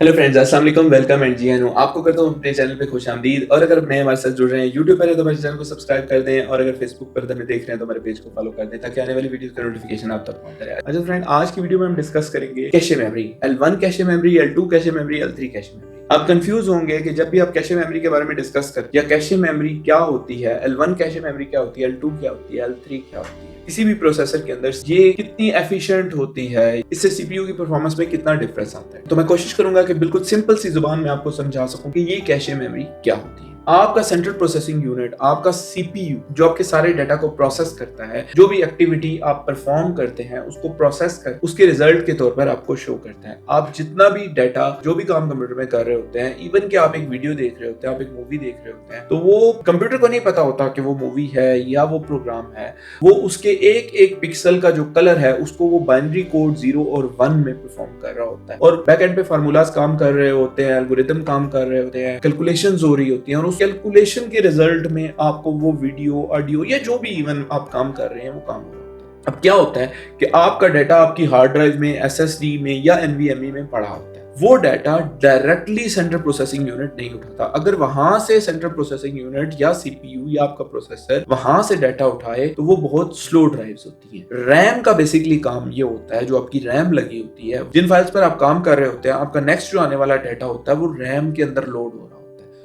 Hello friends, अस्सलाम वालेकुम, welcome and जी आया हूं। आपको करता हूं अपने चैनल पे खुशामदीद। और अगर नए हमारे साथ जुड़ रहे हैं यूट्यूब पर है तो हमारे चैनल को सब्सक्राइब कर दें, और अगर फेसबुक पर हमें देख रहे हैं तो हमारे पेज को फॉलो कर दें ताकि आने वाली वीडियोस का नोटिफिकेशन आप तक पहुंचता रहे। अच्छा फ्रेंड, आज की वीडियो में हम डिस्कस करेंगे cache memory, L1 cache memory, L2 cache memory, L3 cache memory. आप कंफ्यूज होंगे कि जब भी आप कैशे मेमोरी के बारे में डिस्कस करते हैं या कैशे मेमोरी क्या होती है, L1 कैशे मेमोरी क्या होती है, L2 क्या होती है, L3 क्या होती है, किसी भी प्रोसेसर के अंदर ये कितनी एफिशिएंट होती है, इससे सीपीयू की परफॉर्मेंस में कितना डिफरेंस आता है। तो मैं कोशिश करूंगा कि बिल्कुल सिंपल सी जुबान में आपको समझा सकूं कि ये कैशे मेमोरी क्या होती है। आपका सेंट्रल प्रोसेसिंग यूनिट, आपका सीपीयू जो आपके सारे डाटा को प्रोसेस करता है, जो भी एक्टिविटी आप परफॉर्म करते हैं उसको प्रोसेस कर उसके रिजल्ट के तौर पर आपको शो करता है। आप जितना भी डाटा, जो भी काम कंप्यूटर में कर रहे होते हैं, इवन कि आप एक वीडियो देख रहे होते हैं, आप एक मूवी देख रहे होते हैं, तो वो कंप्यूटर को नहीं पता होता कि वो मूवी है या वो प्रोग्राम है। वो उसके एक एक पिक्सल का जो कलर है उसको वो बाइनरी कोड 0 और 1 में परफॉर्म कर रहा होता है, और बैक एंड पे फार्मूलाज काम कर रहे होते हैं, एल्गोरिथम काम कर रहे होते हैं, कैलकुलेशंस हो रही होती हैं, और उस कैलकुलेशन के रिजल्ट में आपको वो वीडियो, ऑडियो या जो भी इवन आप काम कर रहे हैं वो काम हो रहा होता है। अब क्या होता है कि आपका डाटा आपकी हार्ड ड्राइव में, एसएसडी में या एनवीएमई में पड़ा होता है। वो data directly central processing unit नहीं उठाता। अगर वहां से सेंट्रल प्रोसेसिंग यूनिट या सीपीयू या आपका प्रोसेसर वहां से डाटा उठाए तो वो बहुत स्लो ड्राइव्स होती है। रैम का बेसिकली काम ये होता है, जो आपकी रैम लगी होती है, जिन फाइल्स पर आप काम कर रहे होते हैं, आपका नेक्स्ट जो आने वाला डाटा होता है वो रैम के अंदर लोड हो रहा होता है।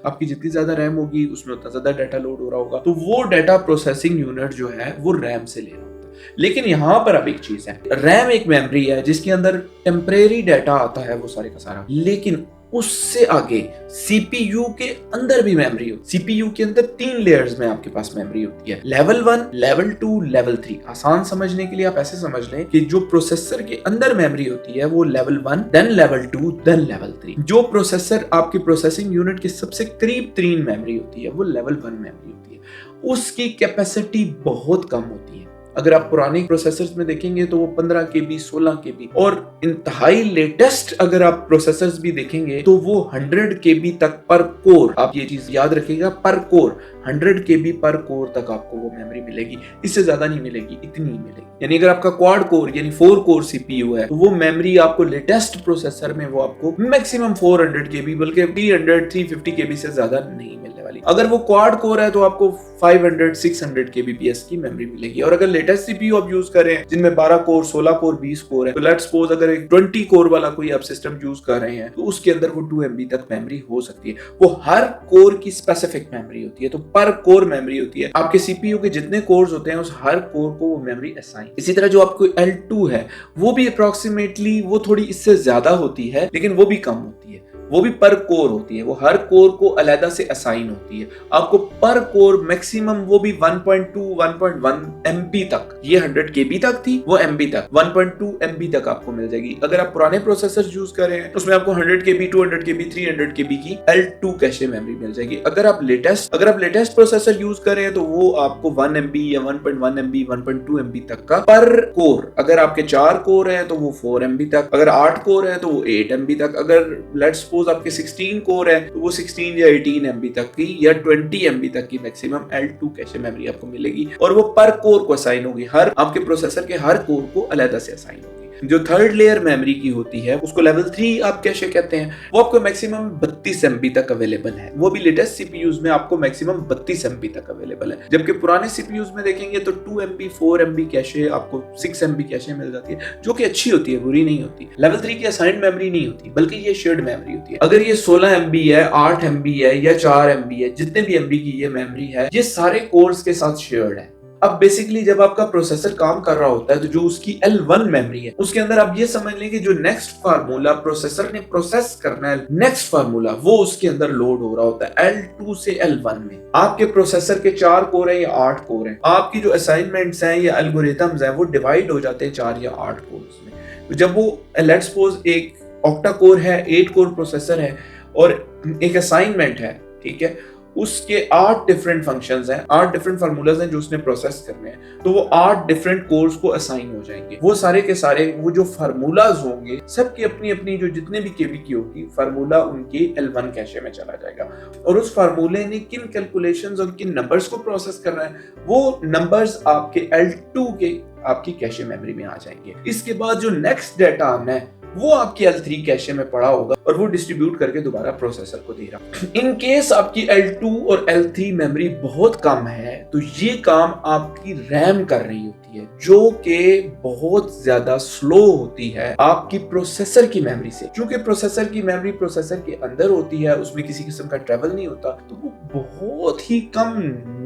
आपकी जितनी ज्यादा रैम होगी उसमें उतना ज्यादा डाटा लोड हो रहा होगा, तो वो डाटा प्रोसेसिंग यूनिट जो है वो रैम से ले रहा होता है। लेकिन यहां पर अब एक चीज है, रैम एक मेमोरी है जिसके अंदर टेम्परेरी डाटा आता है वो सारे का सारा, लेकिन उससे आगे सीपीयू के अंदर भी मेमोरी होती है। सीपीयू के अंदर 3 लेयर्स में आपके पास मेमोरी होती है, लेवल 1, लेवल 2, लेवल 3। आसान समझने के लिए आप ऐसे समझ लें कि जो प्रोसेसर के अंदर मेमोरी होती है वो level 1, then level 2, then level 3। जो प्रोसेसर आपकी प्रोसेसिंग यूनिट के सबसे करीब तरीन मेमोरी होती है वो लेवल 1 मेमोरी होती है। उसकी कैपेसिटी बहुत कम होती है। अगर आप पुराने प्रोसेसर्स में देखेंगे तो वो 15 केबी, 16 केबी, और इंतहाई लेटेस्ट अगर आप प्रोसेसर्स भी देखेंगे तो वो 100 केबी तक पर कोर, आप ये चीज याद रखिएगा, पर कोर 100 केबी पर कोर तक आपको वो मेमोरी मिलेगी। इससे ज्यादा नहीं मिलेगी, इतनी ही मिलेगी। यानी अगर आपका क्वाड कोर यानी 4 कोर सीपीयू है तो वो मेमोरी आपको लेटेस्ट प्रोसेसर में वो आपको मैक्सिमम 400 केबी, बल्कि 300, 350 केबी से ज्यादा नहीं मिलने वाली। अगर वो क्वाड कोर है तो आपको 500, 600 केबीपीएस की मेमोरी मिलेगी। और अगर लेटेस्ट सीपीयू आप यूज कर रहे हैं जिनमें 12 कोर, 16 कोर, 20 कोर है, तो लेट्स सपोज अगर एक 20 कोर वाला कोई आप सिस्टम यूज कर रहे हैं तो उसके अंदर वो 2 MB तक मेमोरी हो सकती है। वो हर कोर की स्पेसिफिक मेमोरी होती है, तो पर कोर मेमोरी होती है। आपके सीपीयू के जितने कोर्स होते हैं उस हर कोर को वो मेमोरी असाइन। इसी तरह जो आपको L2 है वो भी अप्रोक्सीमेटली वो थोड़ी इससे ज्यादा होती है, लेकिन वो भी कम होती है, वो भी पर कोर होती है। वो हर कोर को अलग से असाइन होती है। आपको पर कोर मैक्सिमम वो भी 1.2, 1.1 MB तक, ये 100 केबी तक थी, वो MB तक 1.2 MB तक आपको मिल जाएगी। अगर आप पुराने प्रोसेसर यूज कर रहे हैं उसमें आपको 100 केबी, 200 केबी, 300 केबी की L2 कैशे मेमोरी मिल जाएगी। अगर आप लेटेस्ट प्रोसेसर यूज कर रहे हैं तो वो आपको 1 MB या 1.1 MB, 1.2 MB तक का पर कोर। अगर आपके 4 कोर है तो वो 4 MB तक, अगर 8 कोर है तो वो 8 MB तक, अगर लेट्स आपके 16 कोर है तो वो 16 या 18 MB तक की या 20 MB तक की मैक्सिमम L2 कैशे मेमोरी आपको मिलेगी, और वो पर कोर को असाइन होगी। हर आपके प्रोसेसर के हर कोर को अलग से असाइन होगी। जो थर्ड लेयर मेमोरी की होती है उसको लेवल 3 आप कैशे कहते हैं। वो आपको मैक्सिमम 32 MB तक अवेलेबल है। वो भी लेटेस्ट सीपीयूज में आपको मैक्सिमम 32 MB तक अवेलेबल है, जबकि पुराने सीपीयूज में देखेंगे तो 2 MB, 4 MB कैशे, आपको 6 MB कैशे मिल जाती है, जो कि अच्छी होती है, बुरी नहीं होती। लेवल 3 की असाइंड मेमोरी नहीं होती, बल्कि ये शेयर्ड मेमोरी होती है। अगर ये 16 MB है, 8 MB है या 4 MB है, जितने भी MB की ये मेमोरी है, ये सारे कोर्स के साथ शेयर्ड है। अब बेसिकली जब आपका प्रोसेसर काम कर रहा होता है तो जो उसकी L1 मेमोरी है उसके अंदर आप ये समझ लें कि जो नेक्स्ट फार्मूला प्रोसेसर ने प्रोसेस करना है, नेक्स्ट फार्मूला वो उसके अंदर लोड हो रहा होता है L2 से L1 में। आपके प्रोसेसर के 4 कोर है या 8 कोर है, आपकी जो असाइनमेंट्स हैं या एल्गोरिथम्स हैं वो डिवाइड हो जाते हैं 4 या 8 कोर्स में। तो जब वो लेट्स सपोज एक ऑक्टा कोर है, 8 कोर प्रोसेसर है और एक असाइनमेंट है, ठीक है, उसके 8 डिफरेंट फंक्शंस हैं, 8 डिफरेंट फार्मूलाज हैं जो उसने प्रोसेस करने हैं, तो वो 8 डिफरेंट कोर्स को असाइन हो जाएंगे। वो सारे के सारे वो जो फार्मूलाज होंगे सबकी अपनी अपनी जो जितने भी केबी की होगी फार्मूला उनकी L1 कैशे में चला जाएगा, और उस फार्मूले ने किन कैलकुलेशंस और किन नंबर्स को प्रोसेस करना है वो नंबर्स आपके L2 के आपकी कैशे मेमोरी में आ जाएंगे। इसके बाद जो नेक्स्ट डाटा आना है वो आपकी L3 कैशे में पड़ा होगा और वो डिस्ट्रीब्यूट करके दोबारा प्रोसेसर को दे रहा। इन केस आपकी L2 और L3 मेमोरी बहुत कम है तो ये काम आपकी रैम कर रही होती है, जो कि बहुत ज्यादा स्लो होती है आपकी प्रोसेसर की मेमोरी से। क्योंकि प्रोसेसर की मेमोरी प्रोसेसर के अंदर होती है, उसमें किसी किस्म का ट्रैवल नहीं होता, तो वो बहुत ही कम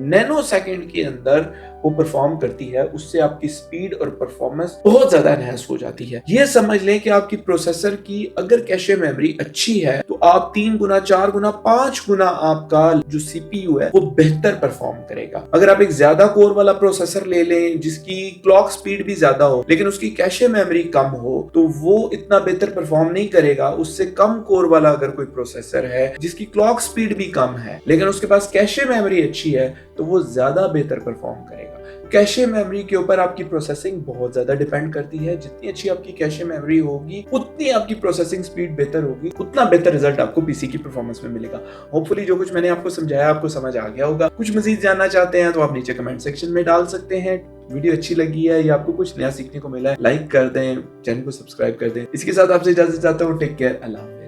नैनो सेकंड के अंदर वो परफॉर्म करती है। उससे आपकी स्पीड और परफॉर्मेंस बहुत ज्यादा एनहांस हो जाती है। ये समझ लें कि आपकी प्रोसेसर की अगर कैशे मेमोरी अच्छी है तो आप 3 गुना, 4 गुना, 5 गुना आपका जो सीपीयू है वो बेहतर परफॉर्म करेगा। अगर आप एक ज्यादा कोर वाला प्रोसेसर ले लें जिसकी क्लॉक स्पीड भी ज्यादा हो लेकिन उसकी कैशे मेमोरी कम हो तो वो इतना बेहतर परफॉर्म नहीं करेगा। उससे कम कोर वाला अगर कोई प्रोसेसर है जिसकी क्लॉक स्पीड भी कम है लेकिन उसके पास कैशे मेमोरी अच्छी है तो वो ज्यादा बेहतर परफॉर्म करेगा। कैशे मेमोरी के ऊपर आपकी प्रोसेसिंग बहुत ज्यादा डिपेंड करती है। जितनी अच्छी आपकी कैशे मेमोरी होगी उतनी आपकी प्रोसेसिंग स्पीड बेहतर होगी, उतना बेहतर रिजल्ट आपको पीसी की परफॉर्मेंस में मिलेगा। होपफुली जो कुछ मैंने आपको समझाया आपको समझ आ गया होगा। कुछ मजीद जानना चाहते हैं तो आप नीचे कमेंट सेक्शन में डाल सकते हैं। वीडियो अच्छी लगी है या आपको कुछ नया सीखने को मिला है, लाइक कर दें, चैनल को सब्सक्राइब कर दें। इसके साथ आपसे इजाजत चाहता हूँ। टेक केयर, अल्लाह।